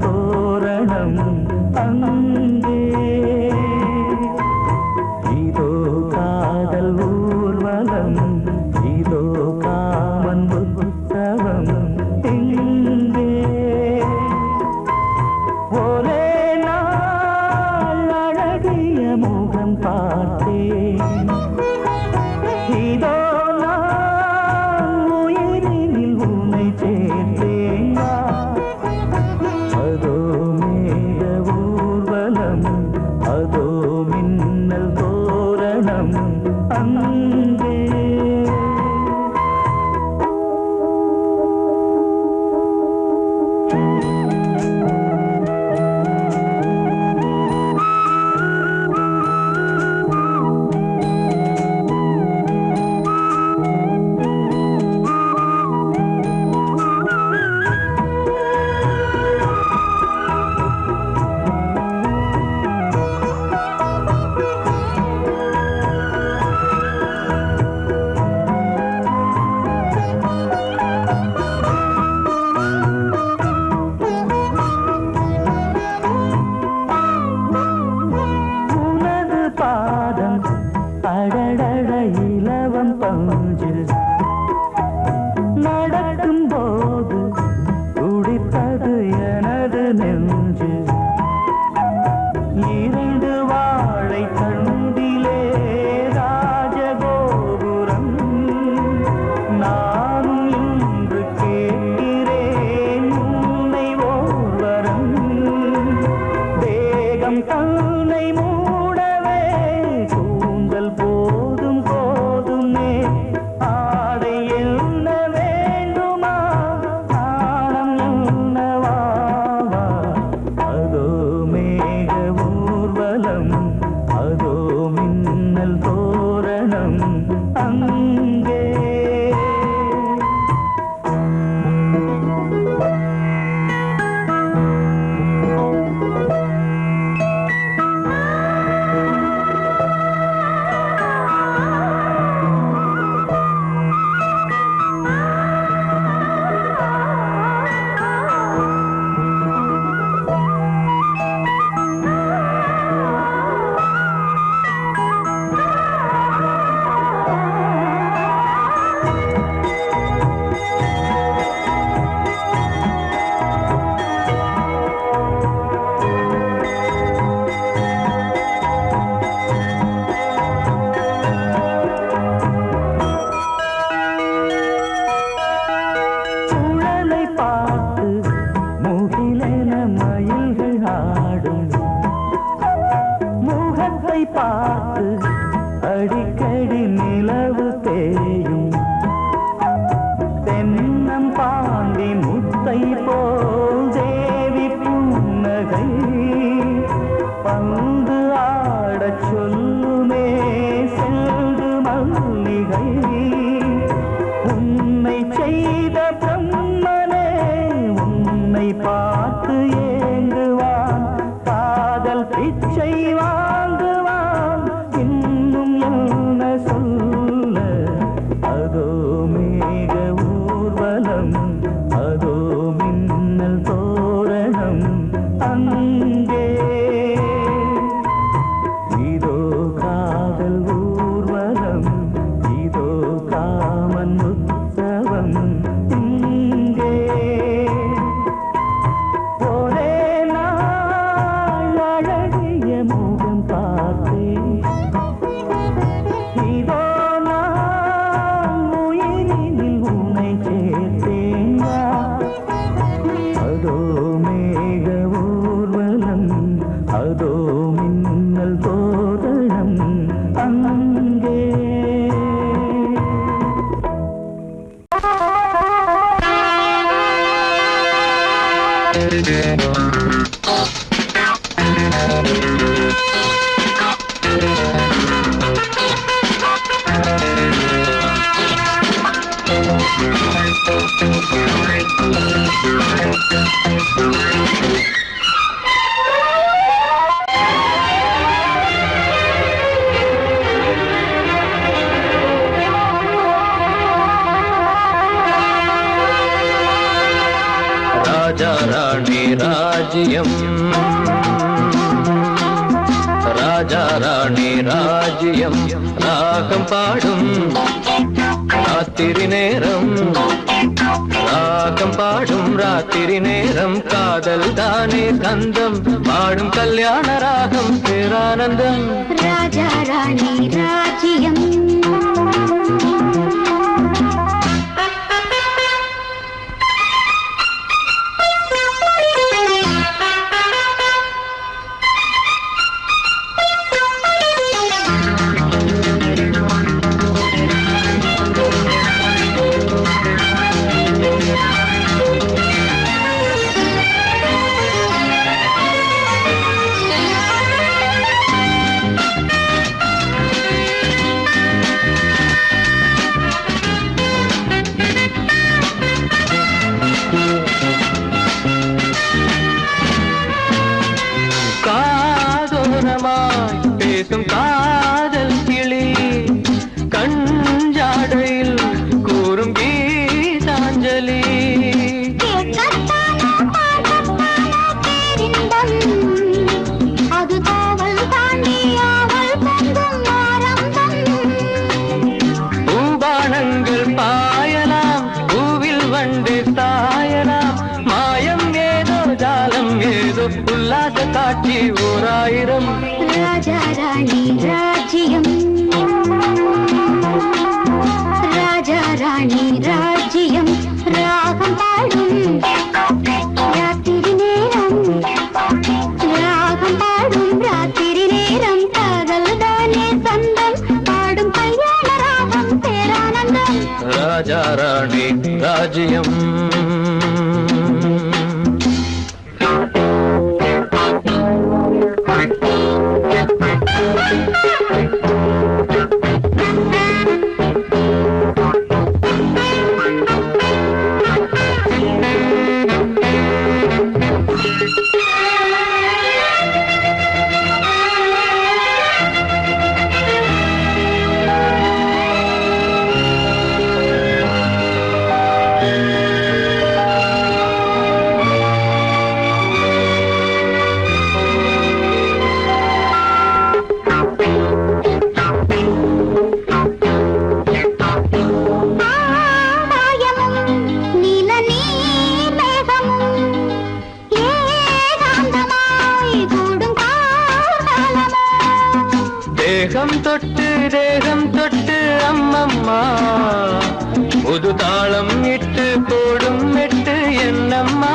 தோரணம் அங்கே இதோ காதல் ஊர்வலம் இதோ காமன் உற்சவம் இங்கே ஒரே நாள் அழகிய முகம் பார்த்தேன் இதோ நான் உயிரினில் உன்னை சேர்த்தேன் அதோ மேக ஊர்வலம் அதோ மின்னல் தோரணம் அங்கே அடடட இலவம் பஞ்சில் நடக்கும் போது துடித்தது எனது நெஞ்சு இரண்டு வாழை தண்டிலே ராஜகோபுரம் நானும் இன்று கேட்கிறேன் உன்னை ஓர்வரம் தேகம் தன்னை மூடவே கூந்தல் போதும் போதுமே ஆடை என்ன வேண்டுமா ஆனம் என்னவாவா அதோ மேக ஊர்வலம் அதோ மின்னல் தோரணம் அங்கே பார்த்து அடிக்கடி நிலவு தேயும் தென்னம் பாண்டி முத்தை போல் தேவி புன்னகை பந்து ஆடச் சொல்லுமே செல்து மல்லிகை உன்னை செய்த பிரம்மனே உன்னை பார்த்து ஏங்குவான் காதல் பிச்சை வாங்குவான் இன்னும் என்ன சொல்ல அதோ மேக ஊர்வலம் அதோ மின்னல் தோரணம் அங்கே இதோ காதல் ஊர்வலம் இதோ காமன் உற்சவம் இங்கே ஒரே நாள் அழகிய முகம் பார்த்தேன் இதோ நான் உயிரினில் உன்னை சேர்த்தேன் அதோ மேக ஊர்வலம் அதோ மின்னல் தோரணம் அங்கே राजा रानी ராஜ்யம் ராஜா ராணி ராஜ்யம் ராகம் பாடும் ராத்திரி நேரம் ராகம் பாடும் ராத்திரி நேரம் காதல் தானே கந்தம் பாடும் கல்யாண ராகம் பேரானந்தம் ராஜா ராணி ராஜ்யம் பேசும் காதல் கிளி கஞ்சாடையில் கூறும் கீதாஞ்சலி அது காவல் தாண்டி ஆவல் பூபானங்கள் பாயலாம் பூவில் வண்டு சாயலாம் மாயம் ஏதோ ஜாலம் ஏதோ உல்லாச காட்சி ஓராயிரம் ராஜா ராணி ராஜ்யம் ராஜா ராணி ராஜ்யம் ராகம் பாடும் ராத்திரி நேரம் ராகம் பாடும் ராத்திரி நேரம் காதல் தானே சந்தம் பாடும் கல்யாண ராகம் பேரானந்தம் ராஜா ராணி ராஜ்யம் தேகம் தொட்டு அம்மம்மா புது தாளம் இட்டு போடும் மெட்டு என்னம்மா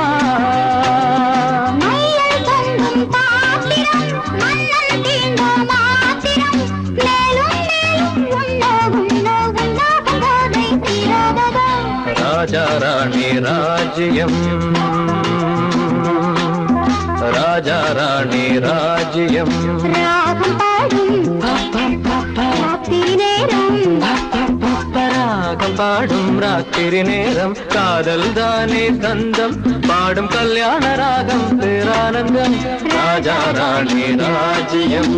ராஜா ராணி ராஜ்யம் ராஜா ராணி ராஜ்யம் ராகம் பாடும் ராத்திரி நேரம் காதல் தானே கந்தம் பாடும் கல்யாண ராகம் பேரானந்தம் ராஜா ராணி ராஜ்யம்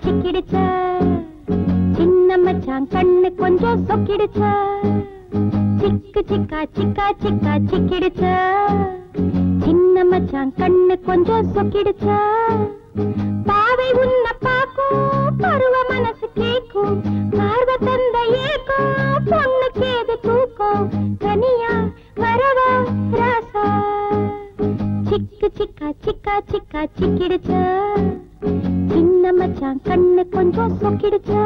சிக்கிடுச்சா சின்ன மச்சான் கண்ணு கொஞ்சம் சொக்கிடுச்சா சிக்கு சிக்கா சிக்கா சிக்கா சிக்கிடுச்சா சின்ன மச்சான் கண்ணு கொஞ்சம் சொக்கிடுச்சா பாவை உன்ன பாக்கும் பருவ மனசு கேக்கும் பார்வ தந்த ஏக்கும் பொண்ணுக்கு ஏது தூக்கம் தனியா வரவா ராசா சிக்கு சிக்கா சிக்கா சிக்கா சிக்கிடுச்சா சின்ன மச்சான் கண்ணு கொஞ்சம் சொக்கிடுச்சா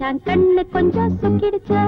மச்சான் கண்ணு கொஞ்சம் சொக்கிடுச்சா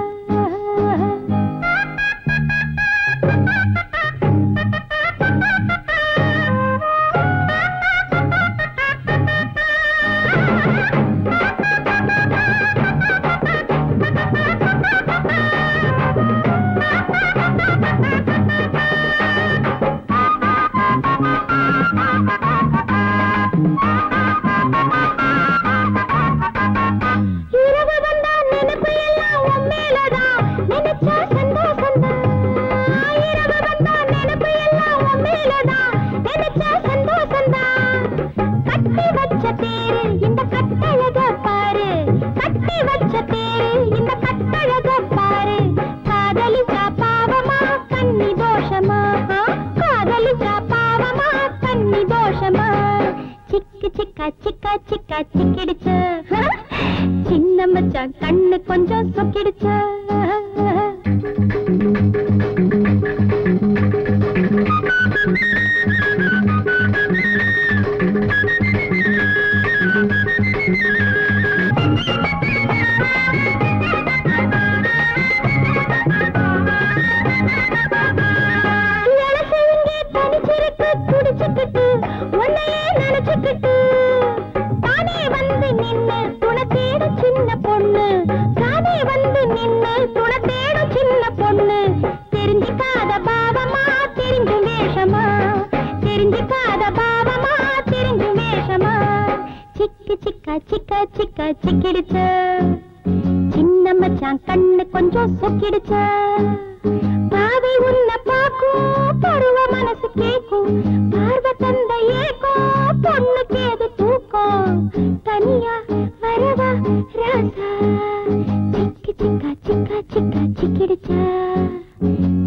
சிக்கிடுச்சு சின்ன மச்சான் கண்ணு கொஞ்சம் சொக்கிடுச்சு சிக்கிடுச்சு சின்ன மச்சான் கண்ணு கொஞ்சம் சொக்கிடுச்சு பாவை உன்ன பாக்கும் பருவ மனசு கேக்கும் பார்வ தந்த ஏக்கும் பொண்ணுக்கு எது தூக்கம் தனியா வரவா ராசா சிக்கி சிக்கா சிக்கா சிக்கா சிக்கிடுச்சு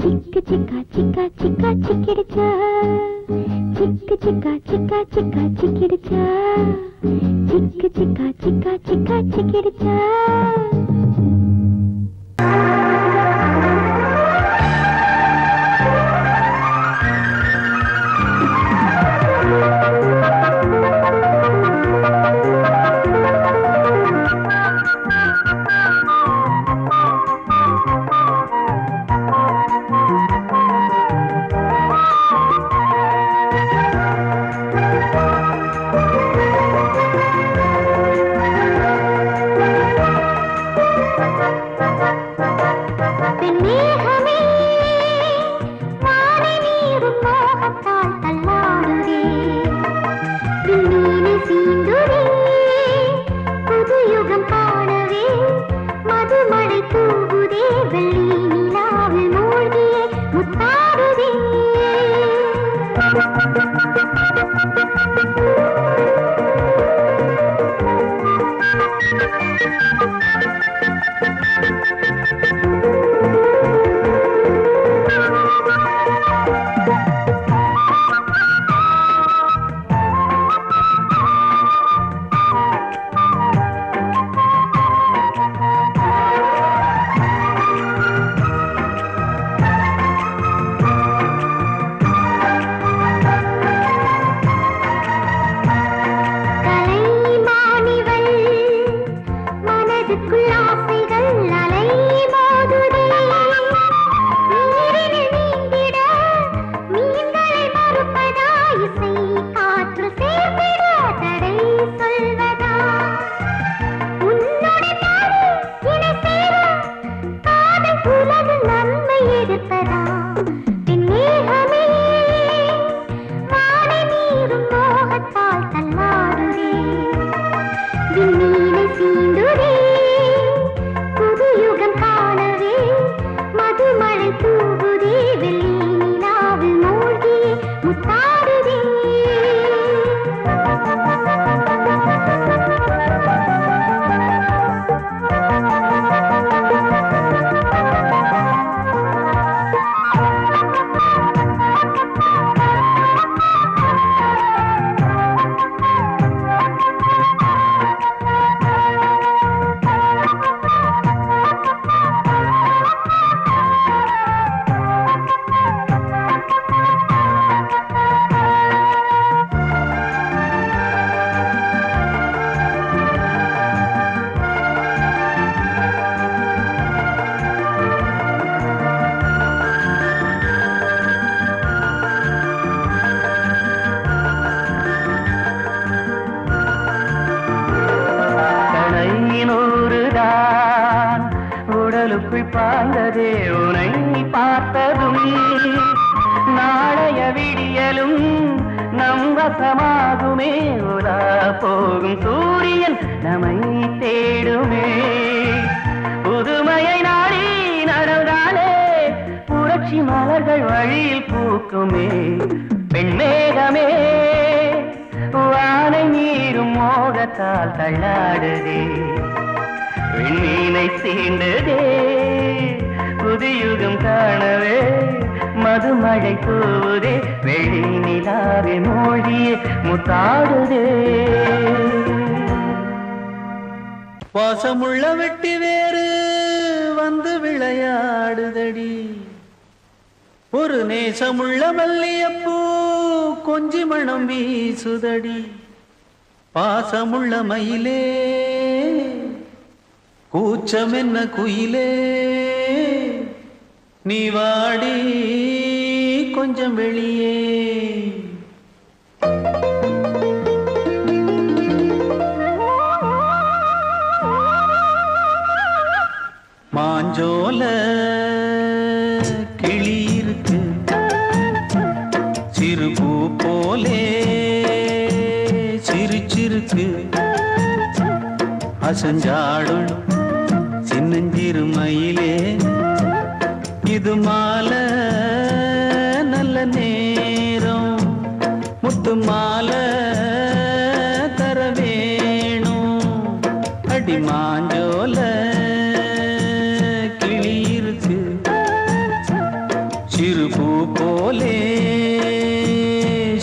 சிக்கு சிக்கா சிக்கா சிக்கா சிக்கிடுச்சு சிக்கு சிக்கா சிக்கா சிக்கா சிக்கிடுச்சு சிக்கு சிக்கா சிக்கா சிக்கா சிக்கிடுச்சு பாய்ந்ததே உனை பார்த்ததும் நாளைய விடியலும் நம் வசமாகுமே உலா போகும் சூரியன் நம்மை தேடுமே புதுமையை நாடி நடந்தாலே புரட்சி மலர்கள் வழியில் பூக்குமே பெண்மேகமே வானை மீறும் மோகத்தால் தள்ளாடுதே விண்ணீனை சீண்டுதே புதியுகம் காணவே மதுமழை தூவுதே வெளி நிலாவே மொழியே முத்தாடுதே வாசமுள்ள வெட்டி வேறு வந்து விளையாடுதடி ஒரு நேசமுள்ள மல்லியப்பூ கொஞ்சி மணம் வீசுதடி பாசமுள்ள மயிலே கூச்சம் என்ன குயிலே நீ வாடி கொஞ்சம் வெளியே மாஞ்சோல கிளி இருக்கு சிறுபூ போலே சிரிச்சிருக்கு அசஞ்சாடும் சின்னஞ்சிறு மயிலே இது மாலை நல்ல நேரம் முத்து மாலை தர வேணும் அடி மாஞ்சோல கிளி இருக்கு சிறுபூ போலே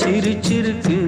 சிரிச்சிருக்கு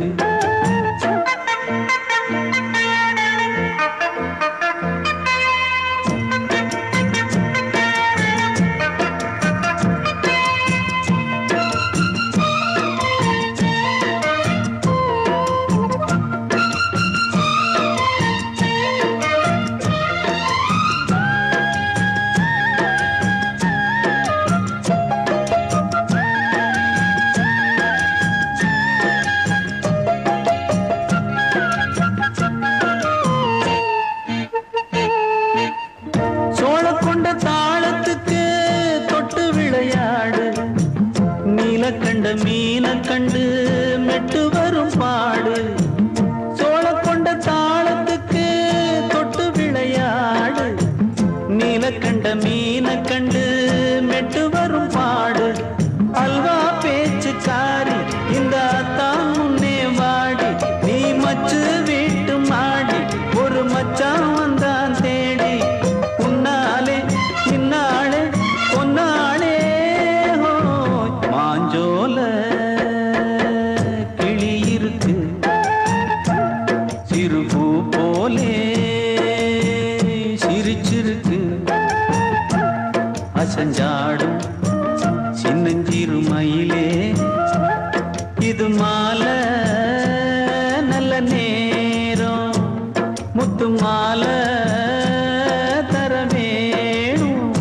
கண்ட மீன கண்டு மெட்டு வரும் பாடு சோழ கொண்ட தாளத்துக்கு தொட்டு விளையாடு நீல கண்ட மீன கண்டு மெட்டு வரும் பாடு அல்வா பேச்சு காரி இந்த தான் முன்னே வாடி நீ மச்சு வீட்டு மாடி ஒரு மச்சான் வந்தான் தேடி உன்னாலே இன்னாலே பொன்னாலே மாஞ்சோல கிளி இருக்கு சிறுபூ போலே சிரிச்சிருக்கு அசஞ்சாடும் சின்னஞ்சிறு மயிலே இது மாலை நல்ல நேரம் முத்து மாலை தர வேணும்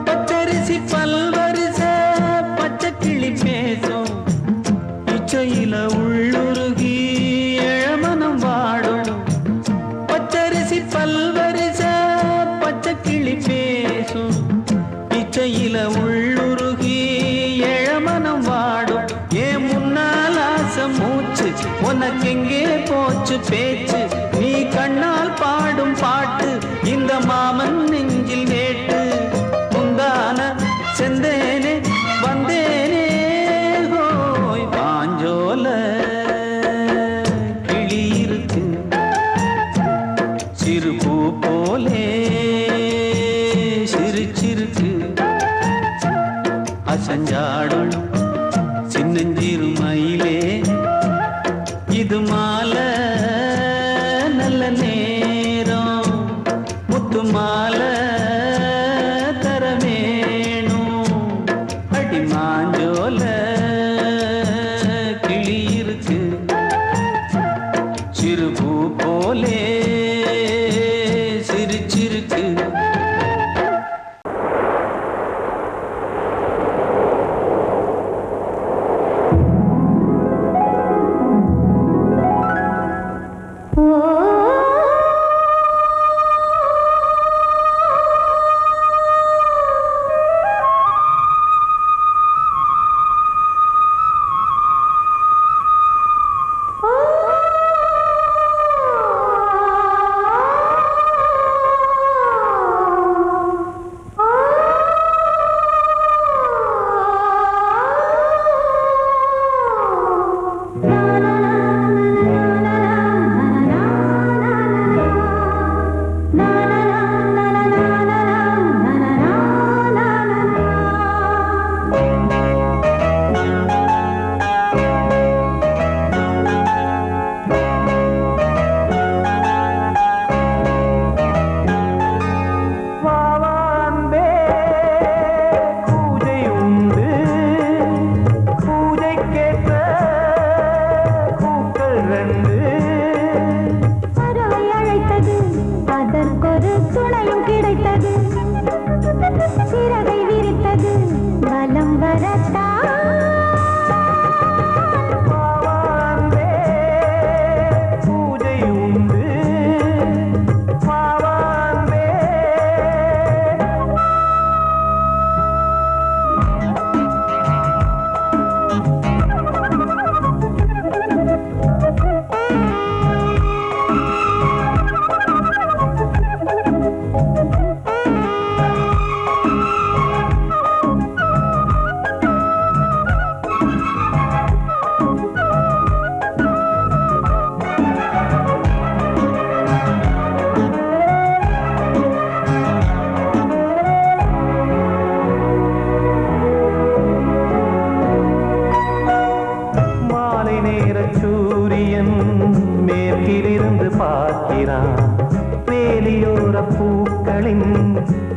பச்சரிசி பல்வரிச பச்சை கிளி பேசும் இச்சையில உள்ளுருகி இளமனம் வாடும் பச்சரிசி பல்வரிச பச்சை கிளி பேசும் இச்சையில உள்ளுருகி இளமனம் வாடும் ஏன் முன்னால் ஆசை மூச்சு உனக்கெங்கே போச்சு பேச்சு நீ கண்ணால் பாடும் பாட்டு இந்த மாமன் நெஞ்சில் வேட்டு முந்தான செந்தேனே வந்தேனே ஹோய் பாஞ்சோல கிளி இருக்கு சிறுபூ போலே சிரிச்சிருக்கு அசஞ்சாடும் சின்னஞ்சிறு மயிலே இது மாலை மாலை தரவேணும் அடி மாஞ்சோல கிளி இருக்கு சிறுபூ போலே சிரிச்சிருக்கு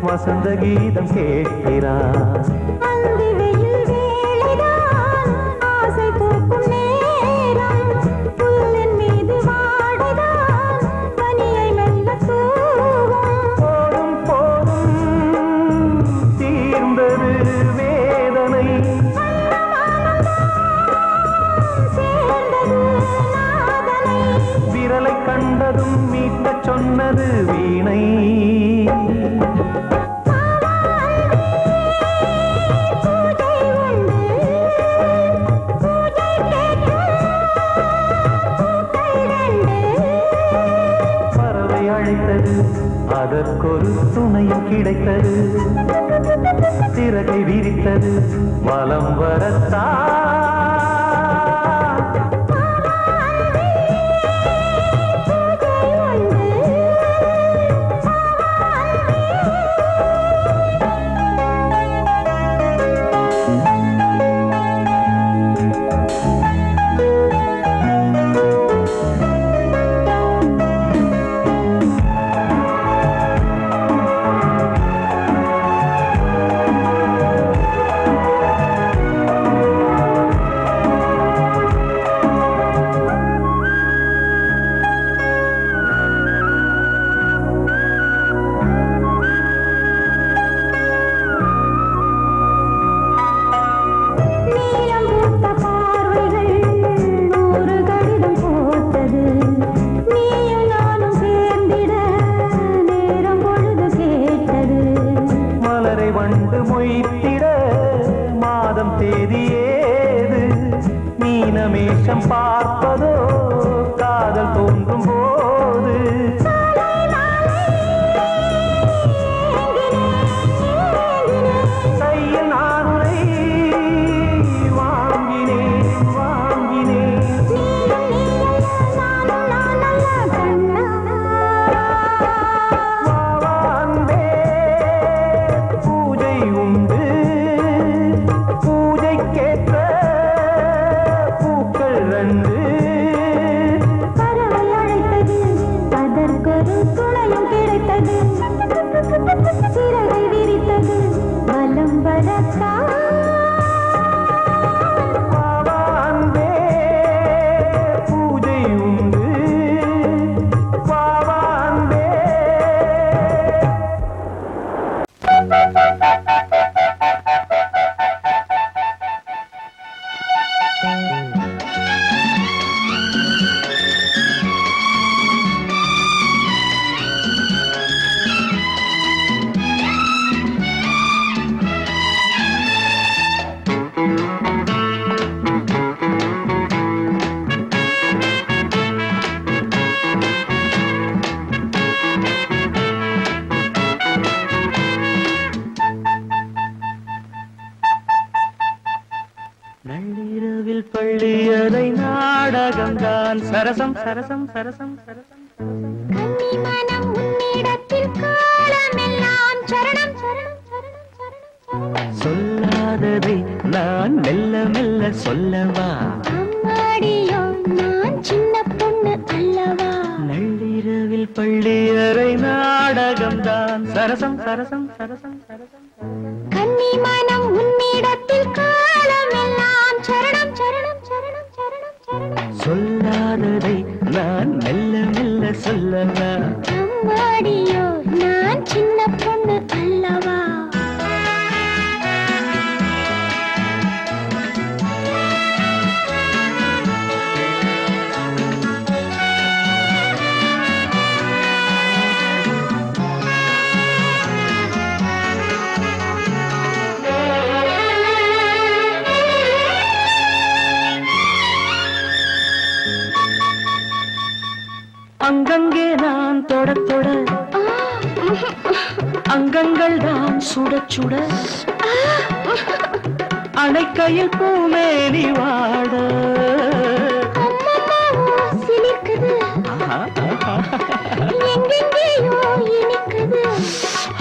வசந்த கீதம் கேட்கிறான் போதும் போதும் தீர்ந்தது வேதனை விரலை கண்டதும் மீட்டச் சொன்னது வீணை அதற்கொரு துணையும் கிடைத்தது சிறகை விரித்தது வலம் வரத்தான் சரசம் சரசம் சரசம் சரசம் கன்னி மனம் உன்னிடத்தில் காலமெல்லாம் சரணம் சரணம் சரணம் சரணம் சரணம் சொல்லாததை நான் மெல்ல மெல்ல சொல்லவா அம்மாடியோ நான் சின்ன பொண்ணு அல்லவா நள்ளிரவில் பள்ளியறை நாடகம்தான் சரசம் சரசம் சரசம் சரசம் கன்னி மனம் உன்னிடத்தில் காலமெல்லாம் சரணம் சரணம் சரணம் சரணம் சரணம் சொல்லாததை நான் மெல்ல மெல்ல சொல்லவா அம்மாடியோ நான் சின்ன பொண்ணு அல்லவா அங்கங்கே நான் தொட தொட அங்கங்கள் தான் சுட சுட அணைக்கையில் பூமேனி வாட அம்மம்மாவோ சிலிர்க்குது ஆஹா, ஆஹா. எங்கெங்கேயோ இனிக்குது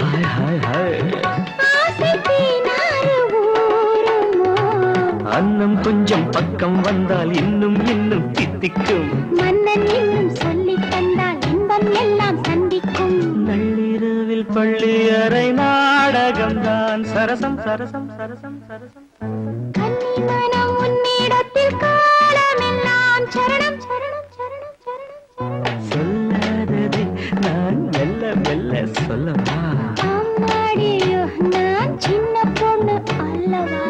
ஹாய் ஹாய் ஹாய் ஆசை தீனாறு ஊருமோ அன்னம் கொஞ்சம் பக்கம் வந்தால் இன்னும் இன்னும் தித்திக்கும் மன்னன் இன்னும் சொல்லித் தந்தால் இன்பம் எல்லாம் சந்திக்கும் நள்ளிரவில் பள்ளியறை நாடகம்தான் சரசம் சரசம் சரசம் சரசம் கன்னி மனம் உன்னிடத்தில் காலமெல்லாம் சரணம் சரணம் சரணம் சரணம் சரணம் சொல்லாததை நான் மெல்ல மெல்ல சொல்லவா அம்மாடியோ நான் சின்ன பொண்ணு அல்லவா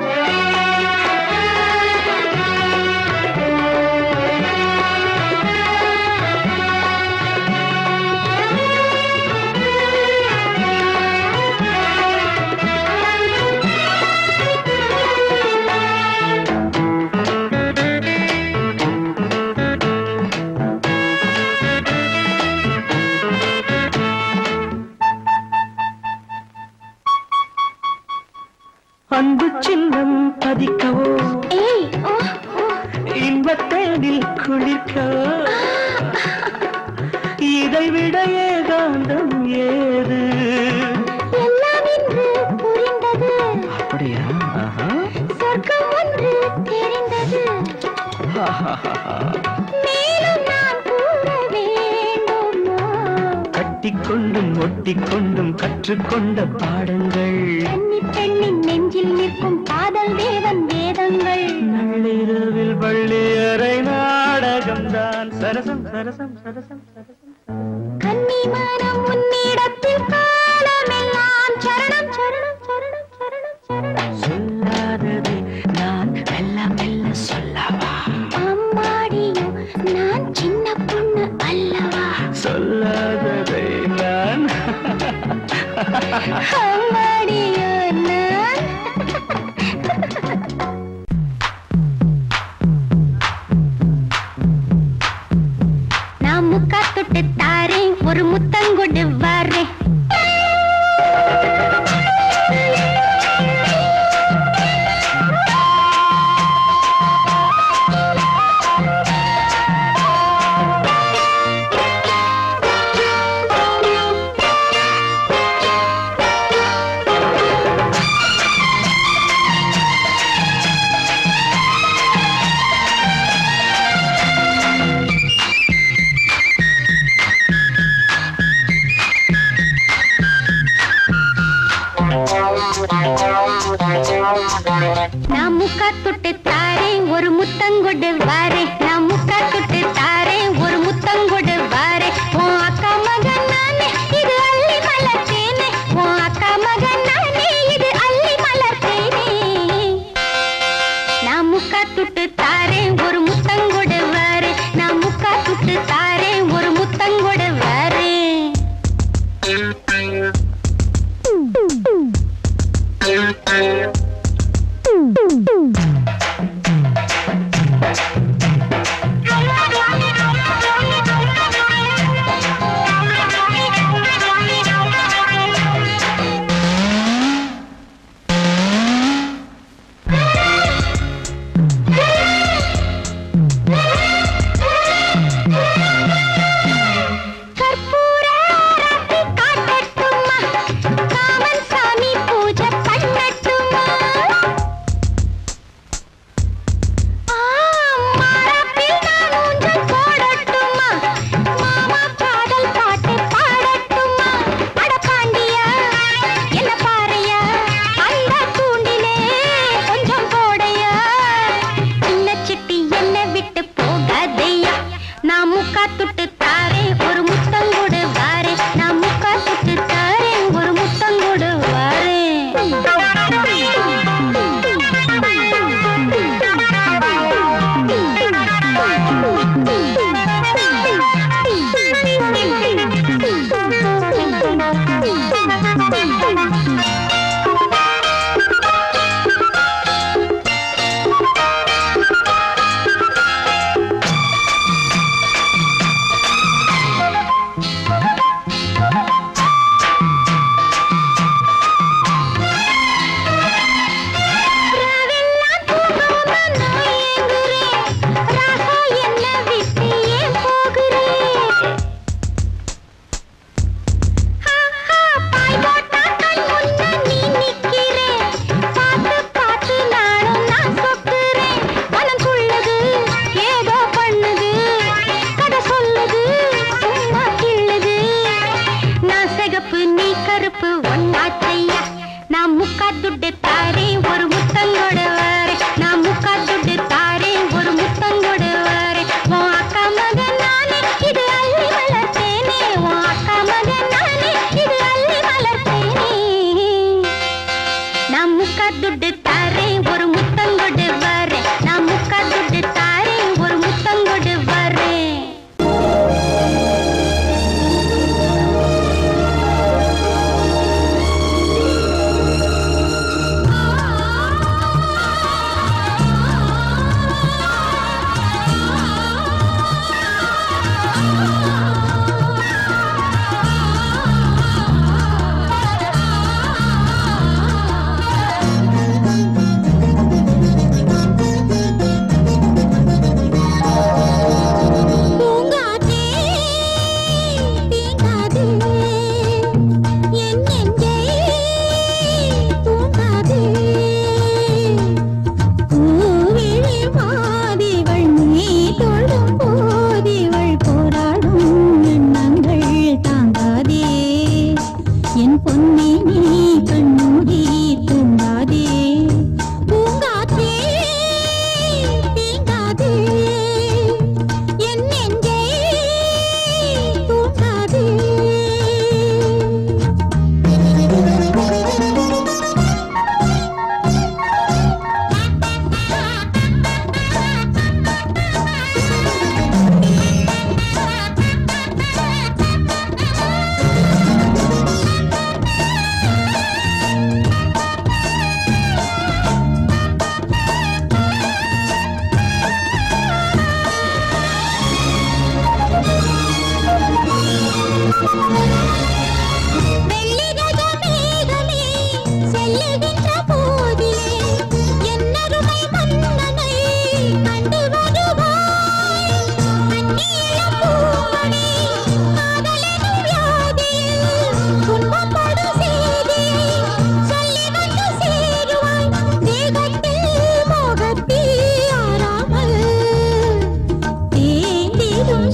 அன்பு சின்னம் பதிக்கவோ ஏய் ஓ ஓ இன்பத்தேனில் குளிர்க்கவோ இதைவிட ஏகாந்தம் ஏது எல்லாம் இன்று புரிந்தது அப்படியா ஆஹா. சொர்க்கம் ஒன்று தெரிந்தது மேலும் நான் கூற வேண்டுமோ கட்டிக்கொண்டும் ஒட்டிக்கொண்டும் கற்றுக்கொண்ட பாடங்கள் கன்னி பெண்ணின் நெஞ்சில் நிற்கும் காதல் தேவன் வேதங்கள் நள்ளிரவில் பள்ளியறை நாடகம்தான் சரசம் சரசம் சரசம் சரசம் கன்னி மனம் உன்னிடத்தில் காலமெல்லாம் சரணம் சரணம் சரணம் சரணம் சரணம் சொல்லாததை நான் மெல்ல மெல்ல சொல்லவா அம்மாடியோ நான் சின்ன பொண்ணு அல்லவா சொல்லாததை நான் அம்மாடியோ நான் நான் முக்கா தொட்டு தாரேன் ஒரு முத்தங்கொடு வாரேன் நான் முக்கா தொட்டு தாரேன் ஒரு முத்தங்கொடு வாரேன் நான் முக்கா தொட்டு தாரேன் ஒரு முத்தங்கொடு வாரேன் உன் அக்கா மகன் நானே இது அள்ளி மலர்த்தேனே உன் அக்கா மகன் நானே இது அள்ளி மலர்த்தேனே நான் முக்கா தொட்டு தாரேன் ஒரு முத்தங்கொடு வாரேன் நான் முக்கா தொட்டு தாரேன் ஒரு முத்தங்கொடு வாரேன் நினப்பு ஒன்னாச்சையா நான் முக்கா துட்டு தாரேன் ஒரு முத்தங்கோட வாரே நான் முக்கா துட்டு தாரேன் ஒரு முத்தங்கோட வாரே உன் அக்கா மகன் நானே இது அள்ளி வளர்த்தேனே உன் அக்கா மகன் நானே இது அள்ளி வளர்த்தேனே நான் முக்கா துட்டு தாரேன் ஒரு முத்தங்கோட வாரே நான் முக்கா துட்டு தாரேன் ஒரு முத்தங்கோட வாரே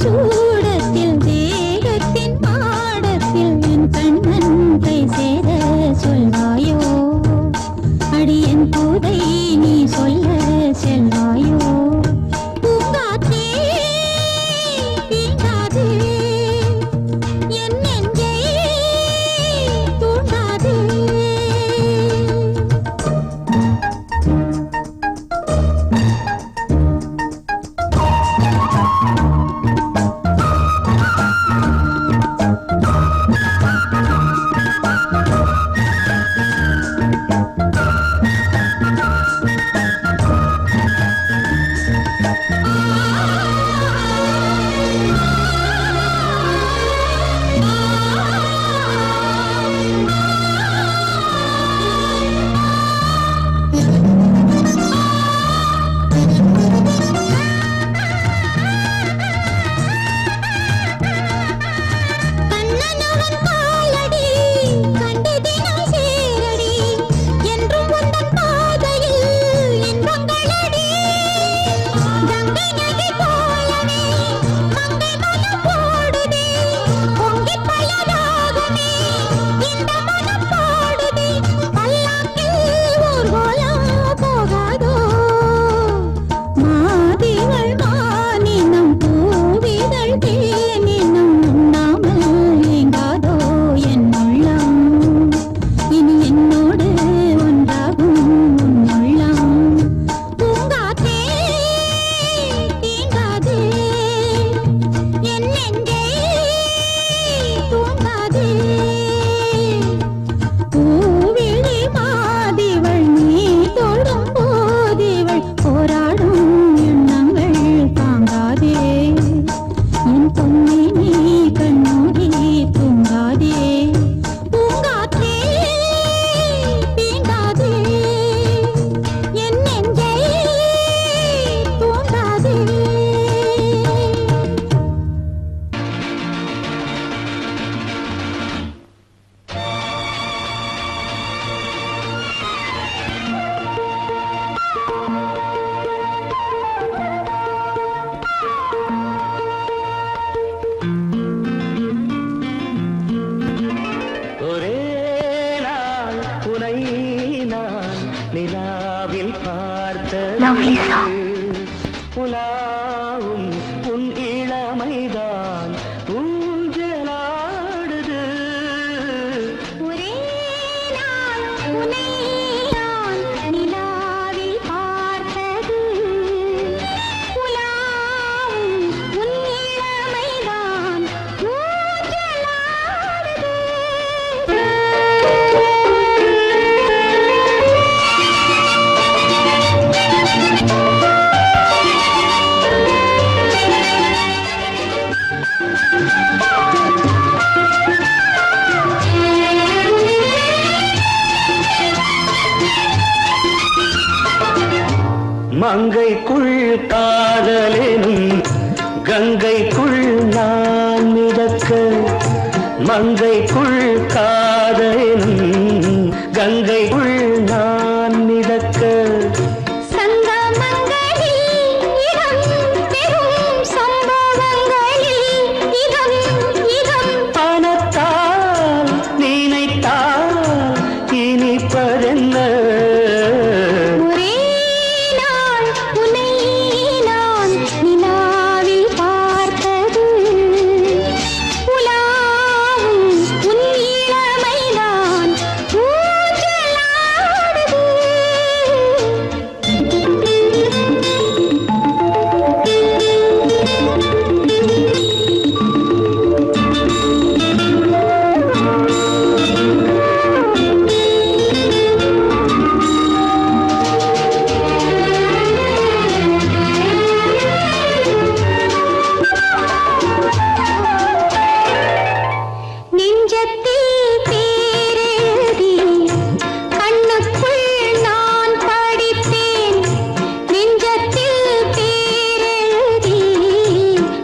சூடத்தில் தேகத்தின் பாடத்தில் lovely song. உலாவும் உன் இளமைதான் ஊஞ்சலாடுது. ஒரே நாள் உன்னை நான் நிலாவில் பார்த்தது. உலாவும் உன் இளமைதான் ஊஞ்சலாடுது. மங்கைக்குள் காதலெனும் கங்கைக்குள் நான் மிதக்க. மங்கைக்குள் காதலெனும் கங்கைக்குள் நான் மிதக்க. சங்கமங்களில் இடம் பெறும் சம்பவங்களில் இதம் இதம் பணத்தால் நினைத்தால் இனிப்பதென்ன. ஒரே நாள் உன்னை நான் நிலாவில் பார்த்தது. உலாவும் உன் இளமைதான் ஊஞ்சலாடுது. நெஞ்சத்தில் பேரெழுதி கண்ணுக்குள் நான் படித்தேன். நெஞ்சத்தில் பேரெழுதி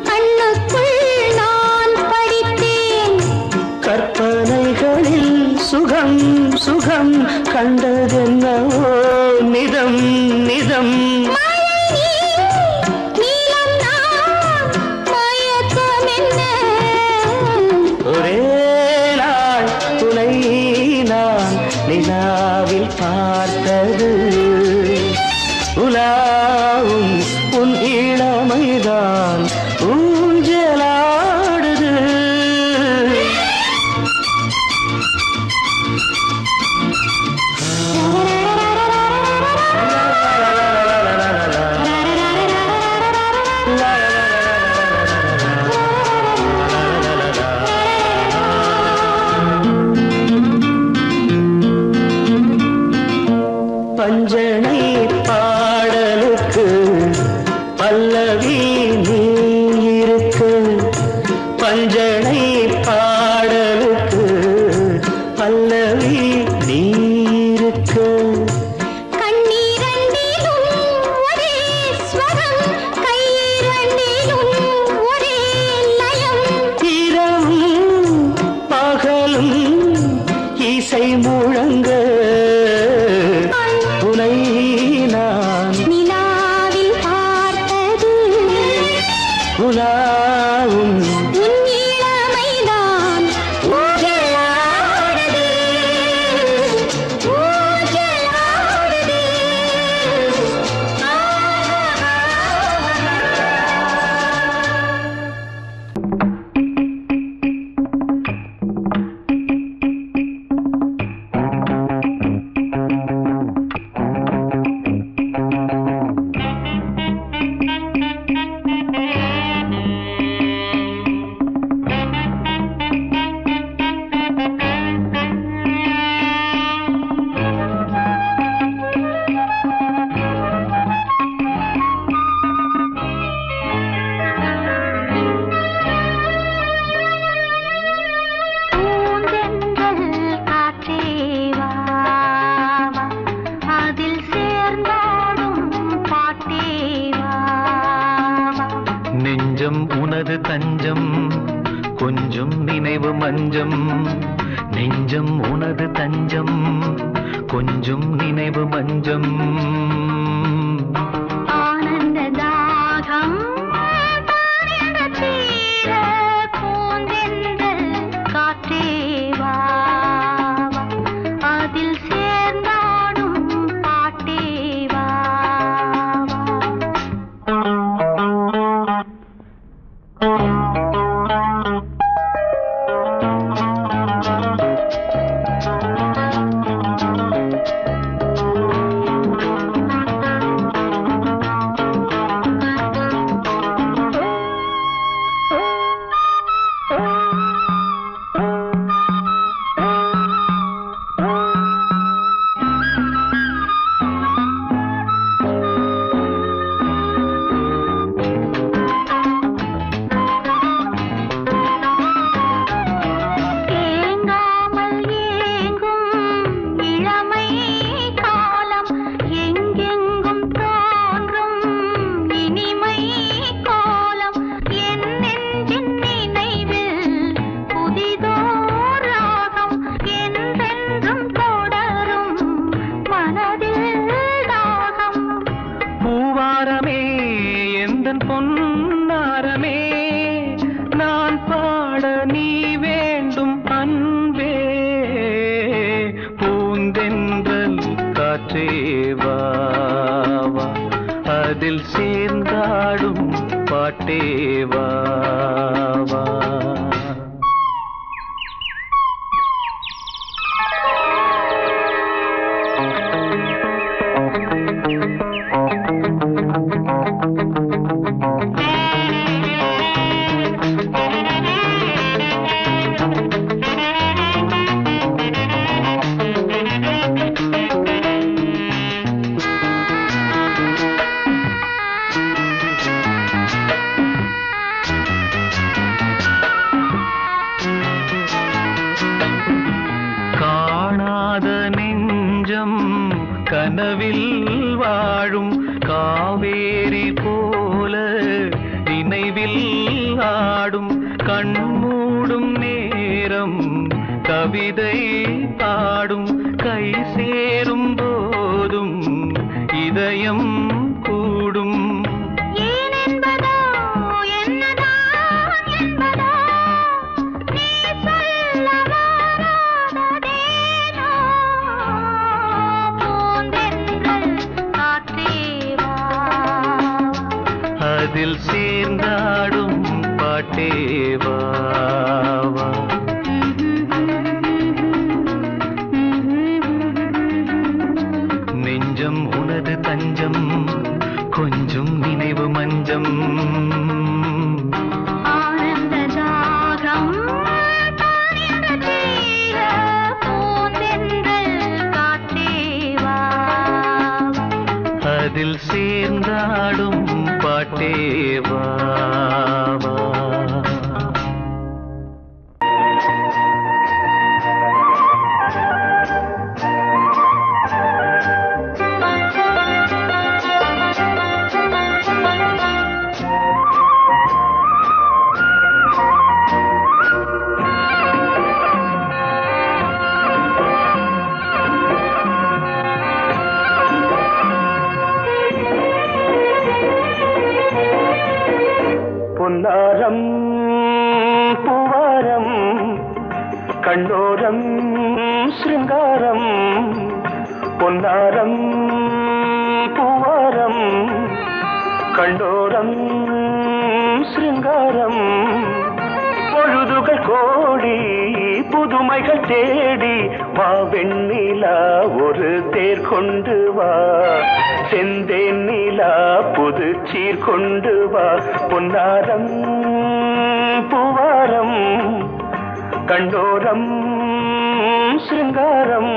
கண்ணுக்குள் நான் படித்தேன். கற்பனைகளில் சுகம் சுகம் கண்டதென்னவோ நிதம் நிதம். மழை நீலம் நான் மயக்கம் என்ன. ஒரே நாள் துணை நான் நிலாவில் பார்த்தது. உலாவும் உன் இளமைதான் ஊஞ்சலாடுது. பஞ்சனை பாடலுக்கு பல்லவி நீ இருக்கு. பஞ்சனை பாடலுக்கு பல்லவி நீ இருக்கு. கண்ணீரண்டிலும் ஒரே ஸ்வரம் கையிரண்டிலும் ஒரே லயம். இரவும் பகலும் இசை முழங்க. உனை நான் நிலாவில் பார்த்தது. உலாவும் உன் இளமைதான் ஊஞ்சலாடுது. ஊஞ்சலாடுது. தஞ்சம் கொஞ்சம் நினைவு மஞ்சம் நெஞ்சம் உனது தஞ்சம் கொஞ்சம் நினைவு மஞ்சம் ஆனந்த தாகம் தீர பூந்தெந்தல் காற்றே வா அதில் சேர்ந்தாடும் பாட்டே வா சேவா அதில் சேர்ந்தாடும் பாட்டேவா கனவில் வாழும் காவேரி போல நினைவில் ஆடும் கண்மூடும் நேரம் கவிதை பாடும் கை சேரும் போதும் இதயம் கூடும் அதில் சேர்ந்தாடும் பாட்டேவா நெஞ்சம் உனது தஞ்சம் கொஞ்சம் நினைவு மஞ்சம் அதில் சேர்ந்தாடும் பாட்டேவா பொன்னாரம் பூவாரம் கண்ணோரம் சிருங்காரம் பொன்னாரம் பூவாரம் கண்ணோரம் சிருங்காரம் பொழுதுகள் கோடி புதுமைகள் தேடி வா வெண்ணிலா ஒரு தேர் கொண்டு வா செந்தேன் நிலா புது சீர் கொண்டு வா பொன்னாரம் பூவாரம் கண்டோரம் சிருங்காரம்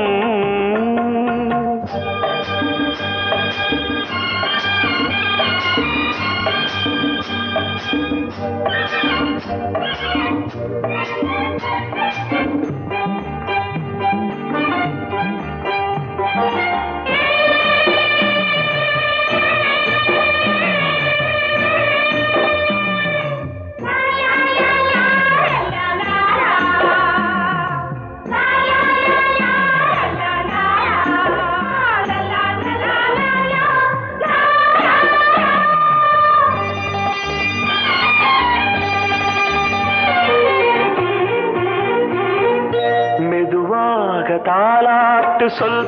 தாலாட்டு சொல்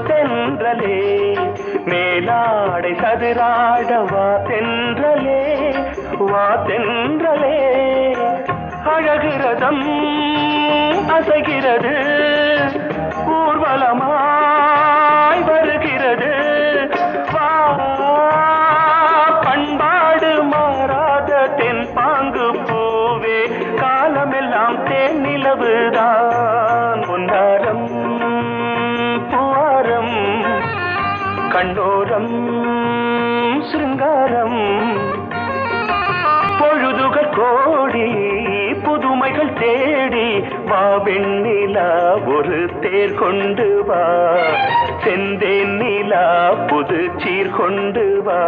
தென்றலே மேலாடை சதுராட வா தென்றலே அழகிறதம் அசைகிறது ஊர்வலமாய் வருகிறது வா பண்பாடு மாறாத தென் பாங்கு பூவே காலமெல்லாம் தேன் நிலவுதான் பொன்னாரம் பூவாரம் கண்டோரம் சிருங்காரம் பொழுதுகள் கோடி புதுமைகள் தேடி வா வெண்ணிலா ஒரு தேர் கொண்டு வா செந்தேன் நிலா புது சீர் கொண்டு வா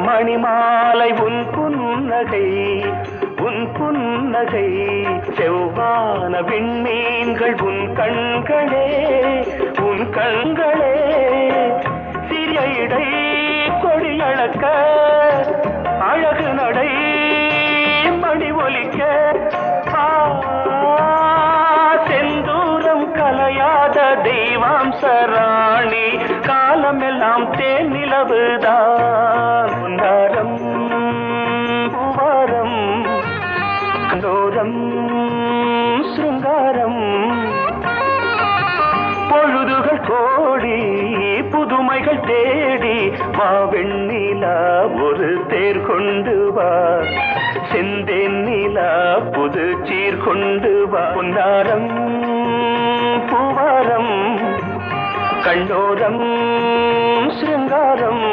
மணிமாலை உன் புன்னகை உன் புன்னகை செவ்வான விண்மீன்கள் உன் கண்களே உன் கண்களே சிறிய இடை கொடியளக்க அழகு நடை மணி ஒலிக்க செந்தூரம் கலையாத தெய்வாம்சராணி காலமெல்லாம் தேன் நிலவுதான் உன்னாரம் பூவாரம் கண்டோரம் சிருங்காரம் பொழுதுகள் கோடி புதுமைகள் தேடி வா வெண்ணிலா ஒரு தேர் கொண்டு வா செந்தேன் நிலா புது சீர் கொண்டு வா பொன்னாரம் பூவாரம் கண்டோரம் சிருங்காரம்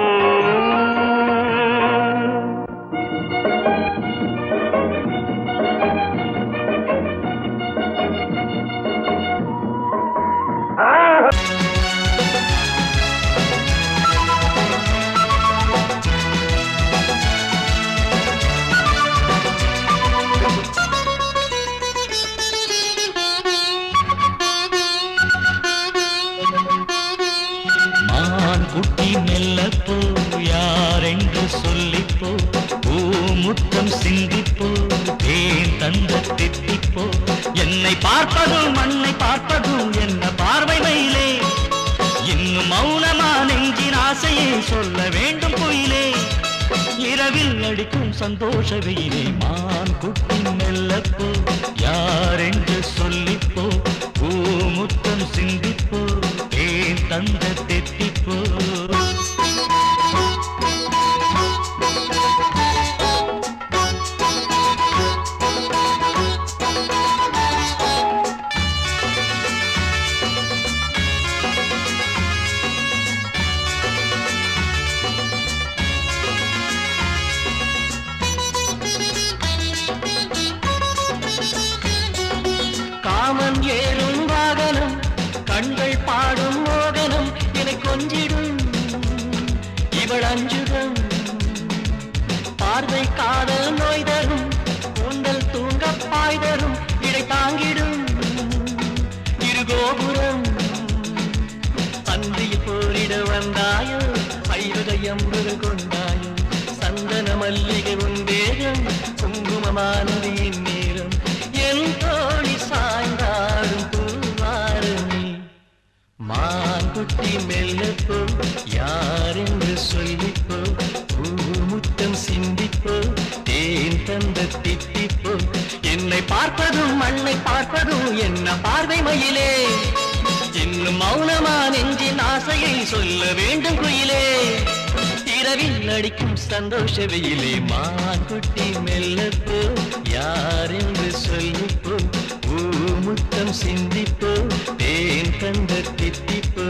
குட்டி மெல்லப்போ யாரென்று சொல்லிப்போ பூமுத்தம் சிந்திப்போ தேன் தந்த தித்திப்போ என்னை பார்ப்பதும் மண்ணை பார்ப்பதும் என்ன பார்வை மயிலே இன்னும் மௌனமா நெஞ்சின் ஆசையை சொல்ல வேண்டும் குயிலே இரவில் அடிக்கும் சந்தோஷ வெயிலே மான் குட்டி மெல்லப்போ யாரென்று சொல்லிப்போ பூமுத்தம் சிந்திப்போ தேன் தந்த தித்திப்போ காமன் ஏறும் வாகனம் கண்கள் பாடும் மோகனம் என்னை கொஞ்சிடும் இவள் அஞ்சுகம் பார்வை காதல் நோய் தரும் கூந்தல் தூங்க பாய் தரும் இடை தாங்கிடும் இருகோபுரம் பந்தியில் போரிட வந்தாயோ ஐவகையம் கொண்டாயோ சந்தன மல்லிகை உந்தேகம் குங்குமமானது இந்நேரம் என் தோழி சாய்ந்தாடும் பூவாரமே மான்குட்டி மெல்லப்போ யாரென்று சொல்லிப்போ பூமுத்தம் சிந்திப்போ தேன் தந்த தித்திப்போ என்னை பார்ப்பதும் மண்ணை பார்ப்பதும் என்ன பார்வை மயிலே இன்னும் மௌனமா நெஞ்சின் ஆசையை சொல்ல வேண்டும் குயிலே இரவில் அடிக்கும் சந்தோஷ வெயிலே மான்குட்டி மெல்லப்போ யாரென்று சொல்லிப்போ பூமுத்தம் சிந்திப்போ தேன் தந்த தித்திப்போ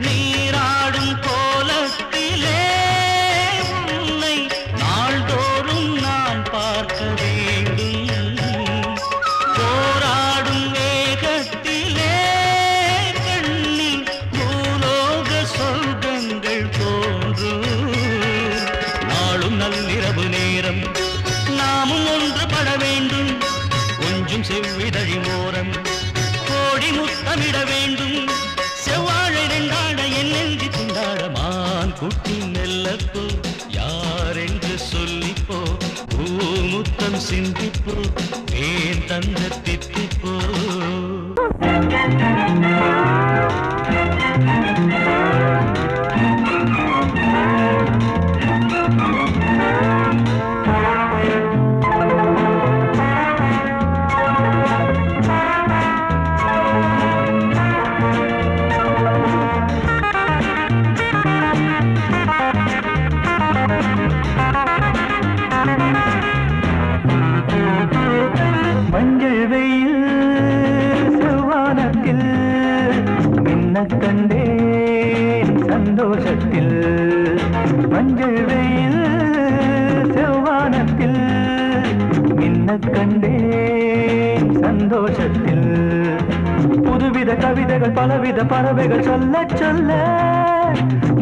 நீராடும் கோலத்திலே உன்னை நாள்தோறும் நான் பார்க்க வேண்டும் போராடும் வேகத்திலே கண்ணில் பூலோக சொர்க்கங்கள் தோன்றும் நாளும் நள்ளிரவு நேரம் நாமும் ஒன்றுபட வேண்டும் கொஞ்சம் செவ்விதழி மோரம் கோடி முத்தமிட வேண்டும் செவ்வாழை ரெண்டாட என் நெஞ்சி திண்டாட மான் குட்டி நெல்லப்போ யாரென்று சொல்லிப்போ பூமுத்தம் சிந்திப்போ தேன் தந்த தித்திப்போ மஞ்சள் வெயில் கண்டேன் சந்தோஷத்தில் புதுவித கவிதைகள் பலவித பறவைகள் சொல்ல சொல்ல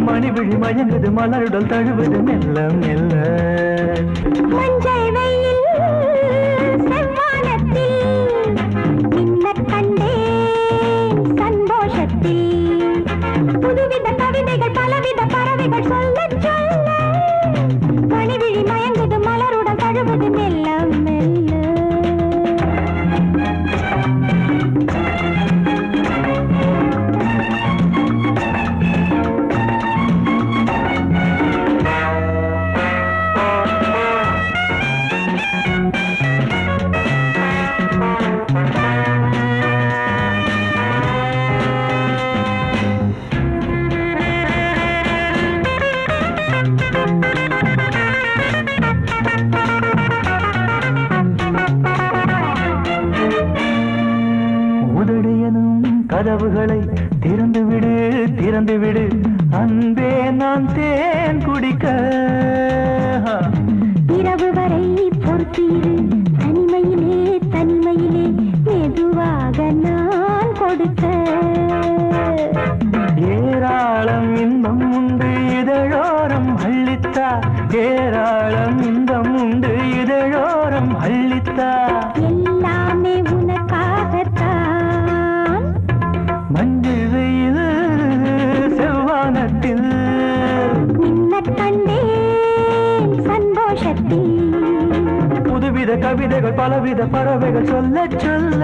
மணிவிழி மயங்குது மலருடல் தழுவது மெல்ல மெல்ல மஞ்சள் வெயில் செவ்வானத்தில் மின்னக் கண்டேன் சந்தோஷத்தில் புதுவித கவிதைகள் பலவித பறவைகள் சொல்ல சொல்ல மணிவிழி மயங்குது மலருடன் தழுவது மெல்ல மெல்ல கதவுகளை திறந்து விடு திறந்து விடு அன்பே நான் தேன் குடிக்க இரவு வரை பொறுத்தீரு தனிமையிலே தனிமையிலே மெதுவாக நான் கொடுக்க ஏராளம் இன்பம் உண்டு இதழோரம் அள்ளித்தா ஏராளம் இன்பம் உண்டு இதழோரம் அள்ளித்தா எல்லாமே உனக்காகத்தான் மஞ்சள் வெயில் செவ்வானத்தில் மின்னக் கண்டேன் சந்தோஷத்தில் புதுவித கவிதைகள் பலவித பறவைகள் சொல்ல சொல்ல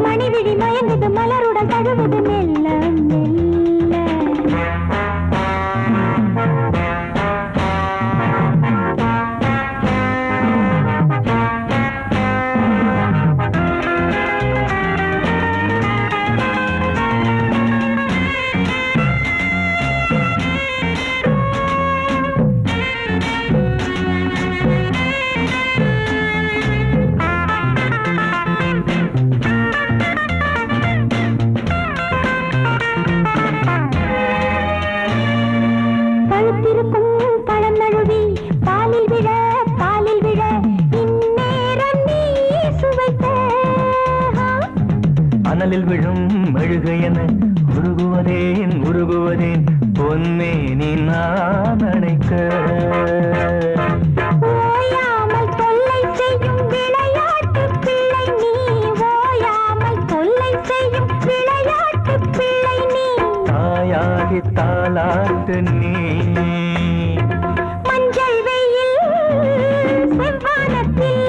மணிவிழி மயங்குது மலருடன் தழுவது மெல்ல மெல்ல அனலில் விழும் மெழுகையென உருகுவதேன் உருகுவதேன் பொன்னே நீ நான் அணைக்க ஓயாமல் தொல்லை செய்யும் விளையாட்டு பிள்ளை நீ ஓயாமல் தொல்லை செய்யும் விளையாட்டு பிள்ளை நீ தாயாகி தாளாட்டு நீ மஞ்சள் வெயில் செவ்வானத்தில்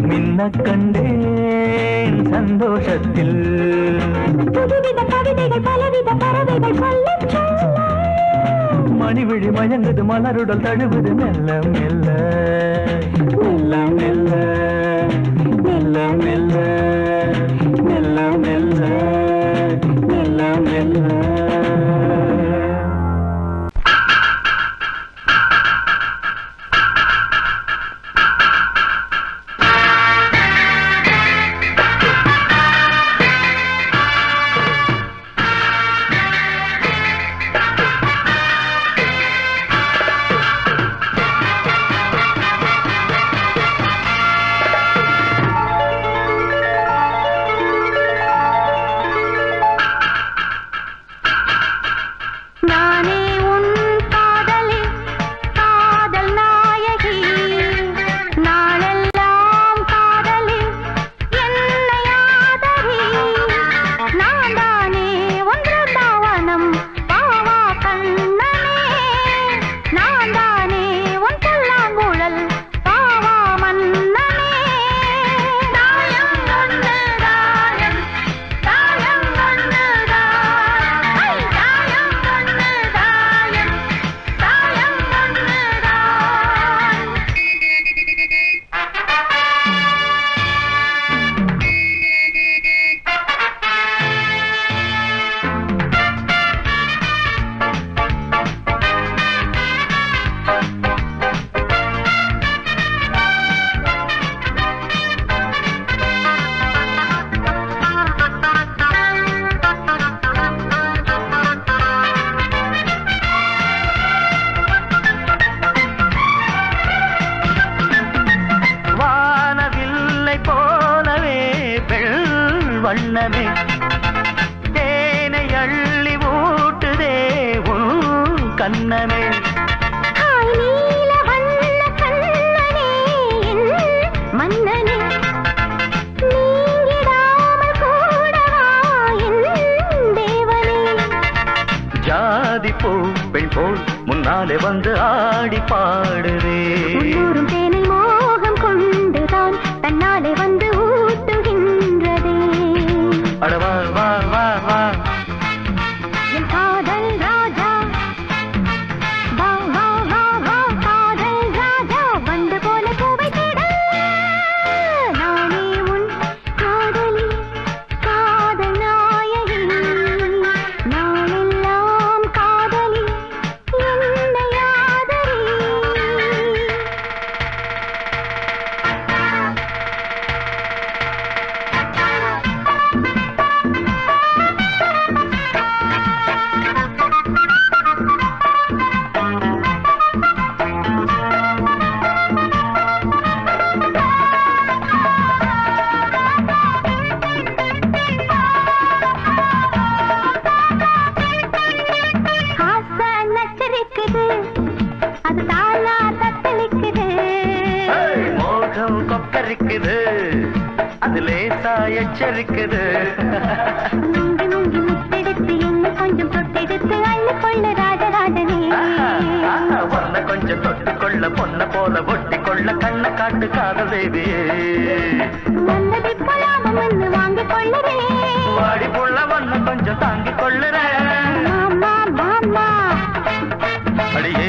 மின்னக் கண்டேன் சந்தோஷத்தில் புதுவித கவிதைகள் பலவித பறவைகள் சொல்ல சொல்ல மணிவிழி மயங்குது மலருடல் தழுவுது மெல்ல மெல்ல மெல்ல மெல்ல மெல்ல மெல்ல மெல்ல மெல்ல மெல்ல மெல்ல வண்ணமே தேனை அள்ளி ஊட்டுதே உன் கண்ணமே ஹாய் நீல வண்ண கண்ணனே என் மன்னனே நீங்கிடாமல் கூடவா என் தேவனே ஜாதி பூ பெண் போல் முன்னாலே வந்து ஆடி பாடுதே உள்ளூரும் தேனை மோகம் கொண்டுதான் தன்னாலே வந்து ஊட்டுகின்றதே அட வா வா வா வா என் காதல் ராஜா வா வா வா வா காதல் ராஜா வந்து போல பூவை தேட நானே உன் காதலி காதல் நாயகி நாளெல்லாம் காதலி என்னை ஆதரி ஆசை நச்சரிக்குது அது தாளா தத்தளிக்குது மோகம் கொக்கரிக்குது அது லேசா எச்சரிக்குது முங்கி முங்கி முத்தெடுத்து என்ன கொஞ்சம் தொட்டெடுத்து அள்ளி கொள்ள ராஜராஜனே பொண்ண கொஞ்சம் தொட்டுக்கொள்ள பொண்ண போல ஒட்டி கொள்ள கண்ண காட்டு காதல் தேவியே வந்ததை போலாமம் வந்து வாங்கிக் கொள்ளுறேன் வாடி புள்ள ஒண்ணு கொஞ்சம் தாங்கிக் கொள்ளுறேன் மாமா மாமா அடியே